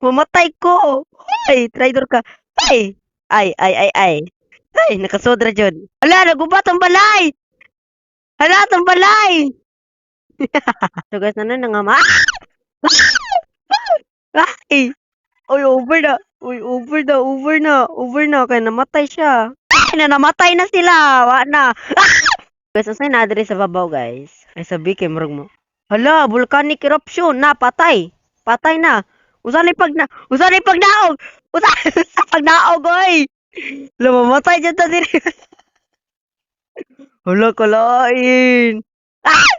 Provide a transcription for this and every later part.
Mamatay ko. Ay, traitor ka. Ay, ay. Ay, nakasodra dyan. Hala, nagubat ang balay! Hala, ang balay! So guys, nga ma. Ay! Uy, over na. Uy, over na. Kaya namatay siya. Ay, namatay na sila. Wa na. Guys, ang na diri sa babaw, guys. Ay, sabi kay murag mo. Hala, volcanic eruption na, patay. Patay na. Usan ni pagnaog. Usan sa pagnaog, oy. Hala, mamatay dyan ta diri. Hala, kalain. Ah!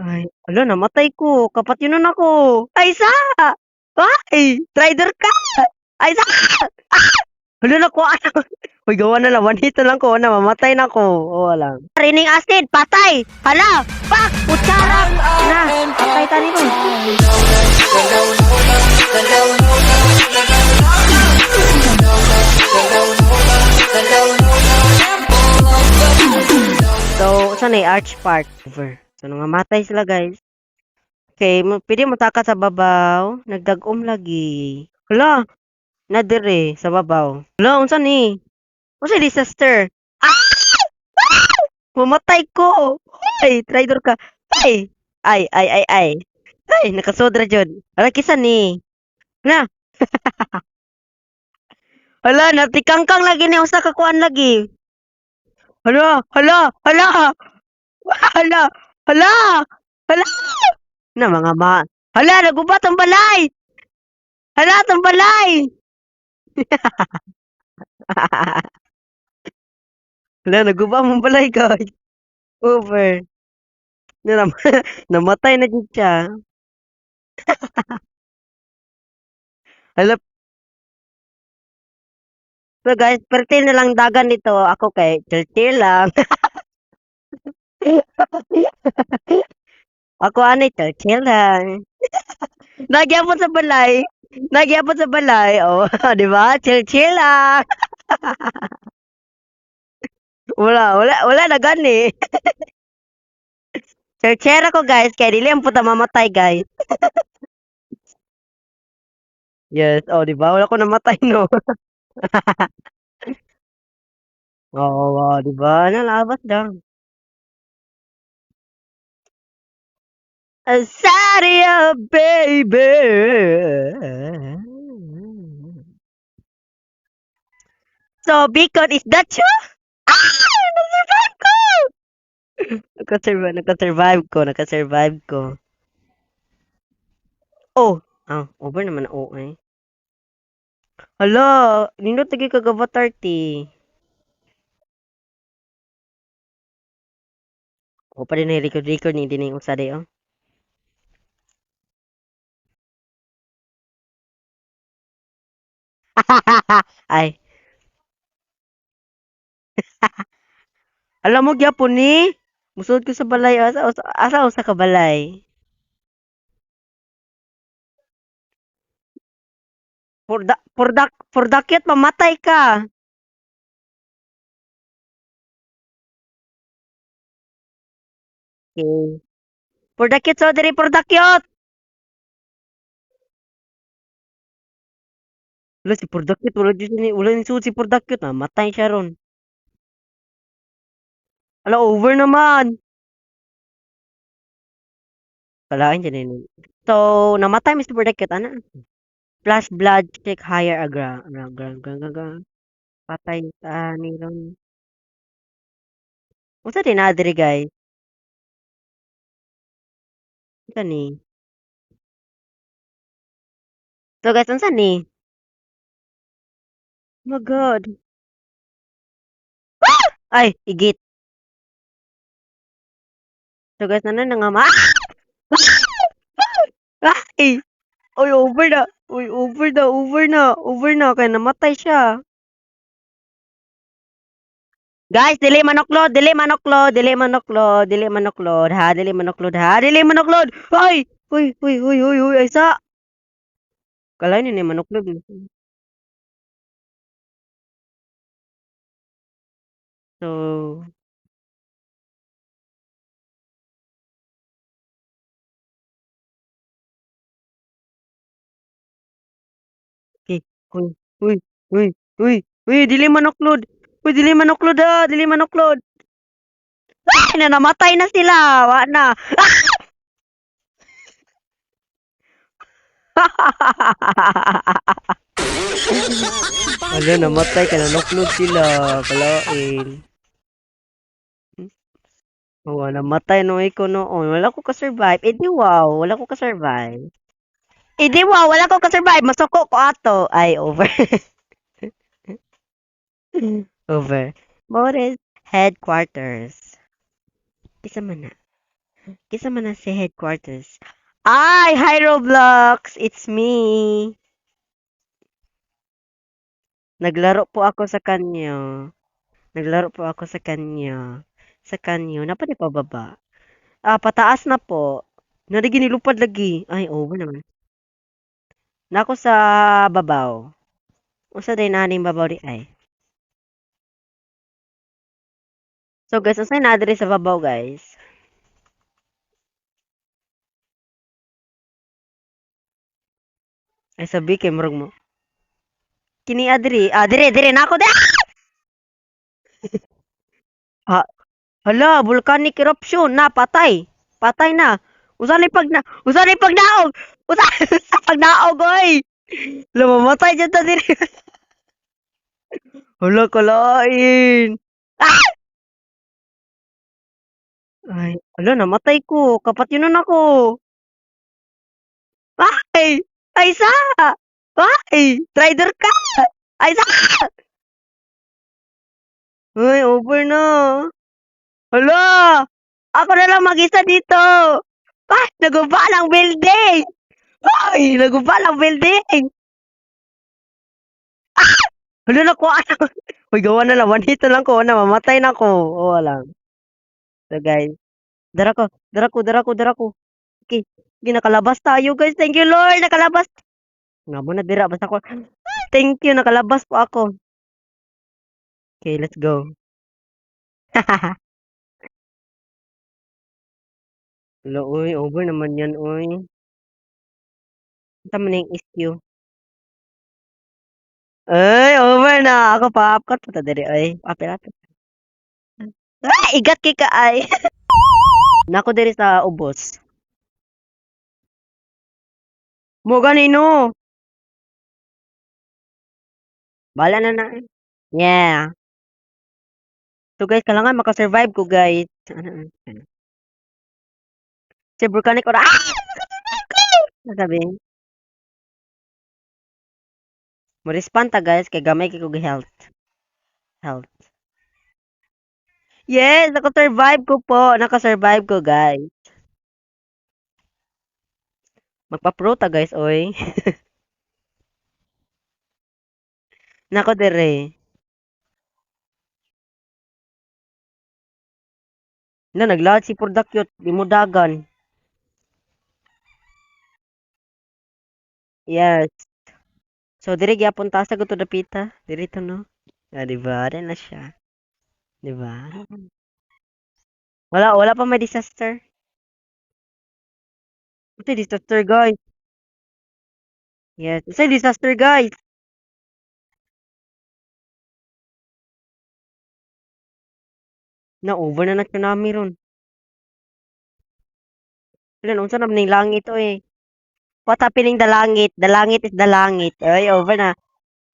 Ay, hala, namatay ko. Kapatyunan ako. Ay, sa! Ay, traitor ka! Ay, sa! Hala, nakuha na. Uy, gawa na lang. One lang ko. Na, mamatay na ko. Oo lang. Rining acid, patay! Hala! Pak! Kutsara! Na, patay tani ko. So, saan na arch part? Over. So, nangamatay sila, guys. Okay, pwede mo taka sa babaw. Nagdagom lagi. Hala, na dire sa babaw. Hala, unsa ni? Unsa disaster? Ah! Mamatay ko. Ay, traitor ka. Ay, ay. Ay, nakasodra dyan. Hala, kisa ni. Na, hala, natikangkang lagi ni usa ka kuan lagi. Hala. Hala, hala, hala. Na mga ma. Hala, nagubat ang balay. Hala, ang balay. Hala, nagubat ang balay, guys. Over. Na, namatay na dyan siya. Hala, so guys, fertile na lang dagan nito. Ako kay chill lang. Ako anay chill lang. Nagyapon sa balay. Nagyapon sa balay. Oh, di ba? Chill lang. Wala na gani. Chill ako guys. Kaya dili ang puta mamatay guys. Yes, oh, di ba? Wala ko namatay no. Oo, di ba? Nalabas lang. Sadia, baby. So, Bicon, is that you? Ah! Nag-survive ko! Nakasurvive ko. Oh, over naman na eh. Hala, nindot lagi kag avatar ti. O pa din record ni din yung usade oh. Ay, alam mo gyapon ni. Musod ko sa balay asa usa ka balay. For the cute mamatay ka. Okay. For the cute, so diri for the cute. Wala si for the cute, wala ni sud si for the cute, matay siya ron. Ala, over naman. Kalain dyan ni. So, namatay Mr. For the cute, ana? Flash blood check higher patay ta ni ron. Unsa din na diri guys? Unsa ni? So guys, unsa ni? Oh my God. Ay, igit. So guys, nga ma. Ay! Uy, over na. Uy, over na. Kaya namatay siya. Guys, dili manoklod. Uy, ay sa. Kalay ni manoklod. So, Uy, uy, uy, uy, uy, dili manoklod. Uy, dili manoklod dili manoklod. Ay, na namatay na sila. Wa na. Ala, namatay ka na noklod sila. Kalain. Oo, namatay no iko noon. Wala ko ka-survive. Eh di wow, wala ko ka-survive. Eh di wow, wala ko ka-survive. Masuko ko ato. Ay, over. Over. Morris headquarters. Kisa man na. Kisa man na si headquarters. Ay, hi Roblox! It's me. Naglaro po ako sa kanya. Naglaro po ako sa kanya. Sa kanyo. Napa di pa baba? Ah, pataas na po. Nari ginilupad lagi. Ay, over naman. Nako sa babaw. Usa day naning babaw di ay. So guys, usay na diri sa babaw guys. Ay sabi kay murag mo. Kini adri. Ah, dire nako da. Ah, hala, volcanic eruption na patay. Patay na. Usa ni pagnaog. Usa sa pagnaog oy. Lumamatay dyan ta dire. Hala kalain. Ah! Ay, hala namatay ko. Kapatyunan ako. Ay! Ay sa! Ay! Traitor ka! Ay sa! Ay, over na. Hala! Ako na lang mag-isa dito. Ay, naguba ng building. Ay, naguba ng building. Hala, nakuha na. Uy, gawa na lang. One hit na lang ko. Na, mamatay na ko. Oo lang. So, guys. Dara ko. Okay. Okay, nakalabas tayo, guys. Thank you, Lord. Nakalabas. Nga mo na, dira. Basta ko. Thank you. Nakalabas po ako. Okay, let's go. Hala, uy. Over naman yan, uy. Ito mo na yung issue. Ay, over na. Ako pa, upcut pa ta diri, ay. Apil. Ay, igat kay ka, ay. Nako diri sa ubos. Mo ganino. Bala na na. Yeah. So guys, kailangan makasurvive ko, guys. Ano? Si volcanic ora. Ah! Sabi, mo respawn ta, guys, kay gamay kay kog health. Health. Yes, naka-survive ko po. Naka-survive ko, guys. Magpa-pro ta, guys, oy. Nako dire. Na naglaad si Pordakyot, di mo dagan. Yes. So dire gyapon ta sa guto dapita. Dirito no. Ah, di ba? Ari na siya. Di ba? Wala pa may disaster. Ito disaster, guys. Yes. Ito disaster, guys. Na over na tsunami ron. Ilan unsa na ning langit oy. What happening the langit? The langit is the langit. Oy, over na.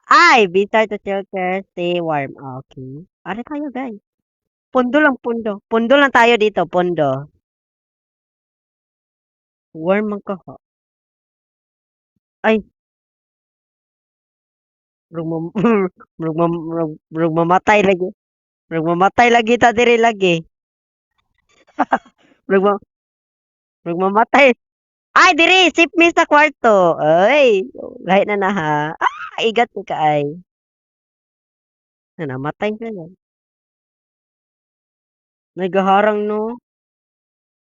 Ay, be start to shelter, stay warm. Okay. Are tayo, guys. Pundo lang, pundo. Pundo lang tayo dito, pundo. Warm man ka ha. Ay, murag murag mamatay lagi. Murag mamatay lagi ta diri lagi. Murag murag mamatay. Ay, diri, sip me sa kwarto. Ay, lahi na ha. Ah, igat ko ka ay. Na namatay na yan. Nagaharang no.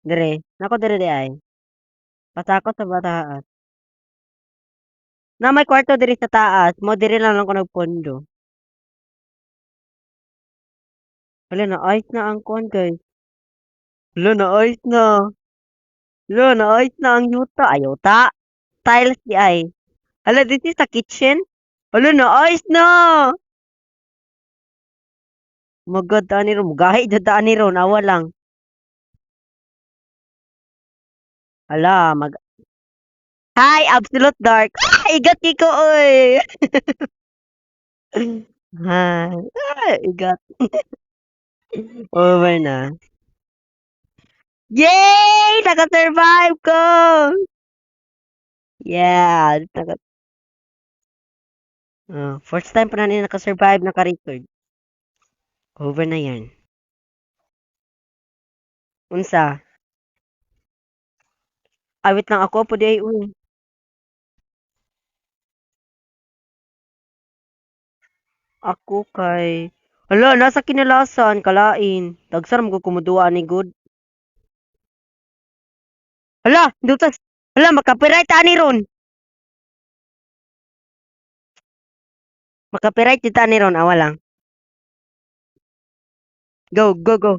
Dire, nako dire di ay. Patakot sa bataas. Na may kwarto diri sa taas. Mo diri lang ko nagpondo. Wala na ice na ang kon guys. Wala na ice na. Wala na ice na ang yuta. Ayuta. Tiles di ay. Hala, this is sa kitchen. Hala na, ayos na! Magad daan ni ron. Gahi daan ni ron. Awa lang. Hala, Hi, Absolute Dark. Ah, igat ko, oy. Hi. Ah, igat. Over na. Yay! Naka-survive ko! Yeah. First time pa na nila naka-survive, naka-record. Over na yan. Unsa? Awit lang ako po di ay uy. Ako kay hala, nasa kinalasan, kalain. Dagsar mo ko kumuduwa ni good. Hala, dutas. Hala, makapiright ani ron. Makapiright kita ni ron, awa lang. Go, go, go.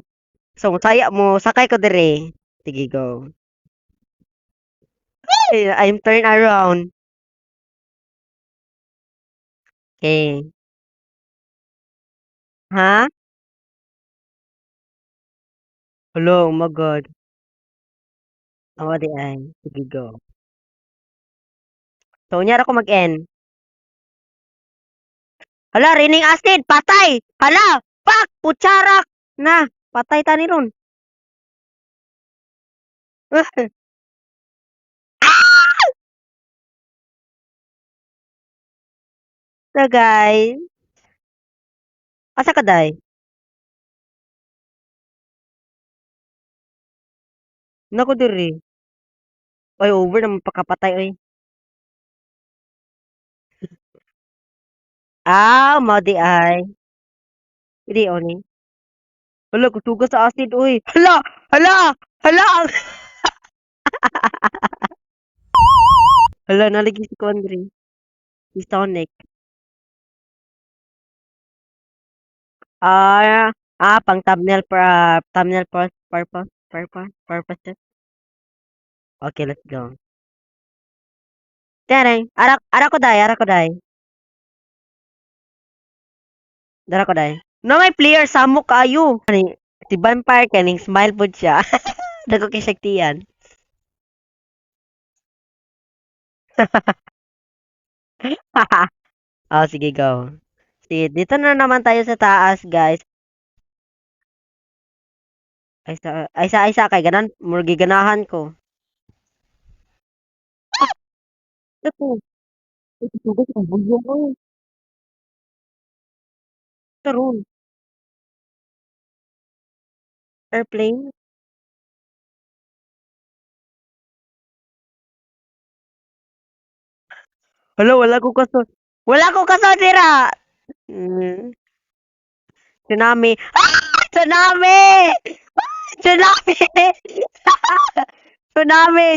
So, saya mo, sakay ko dire. Sige, go. Hey, I'm turn around. Okay. Ha? Hala, oh my God. Awa di ay. Sige, go. So, unyara ko mag-end. Hala, rining acid, patay! Hala, pak! Putsarak! Na, patay tani ron. So, guys. Asa ka, day? Nako diri. Ay, over naman pakapatay, oy. Ah, mao di ay. Di oni. Hala, kutugas sa acid, oy. Hala! Hala! Hala! Hala, nalagi si Condre. Si Sonic. Pang thumbnail thumbnail purposes. Okay, let's go. Tarang, ara ko day. Dara ko day. No may player samok kayo. Ani, si vampire kaning smile pod siya. Dako kay saktiyan. Oh, sige go. Sige, dito na naman tayo sa taas, guys. Ay sa kay ganan, murgi ganahan ko. Ito, ito tugas ang bulyo ko. Karon, airplane. Hala, wala ko kaso sira. Mm, tsunami. Ah! Tsunami! Tsunami!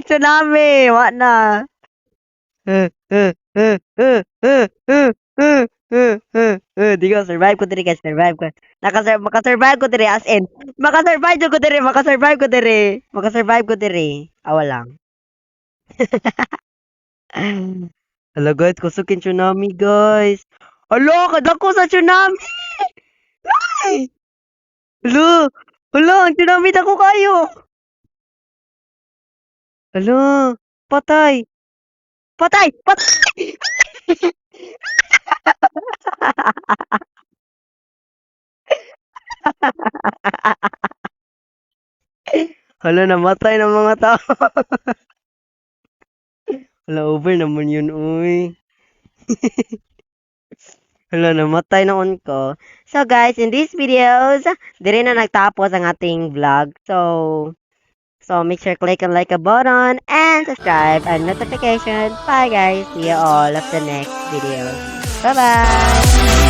Tsunami! Wa na. Di ko survive ko diri guys, survive ko. Maka-survive ko diri as in. Maka-survive ko diri. Maka-survive ko diri. Awa lang. Hala guys, kusukin tsunami guys. Hala, kadako sa tsunami. Ay! Hala, hala, ang tsunami dako kayo. Hala, patay. Patay! Patay! Hala, namatay ng mga tao. Hala, over naman yun, uy. Hala, namatay noon ko. So, guys, in these videos, dire na nagtapos ang ating vlog. So make sure click and like a button and subscribe and notification. Bye, guys. See you all of the next video. Bye-bye.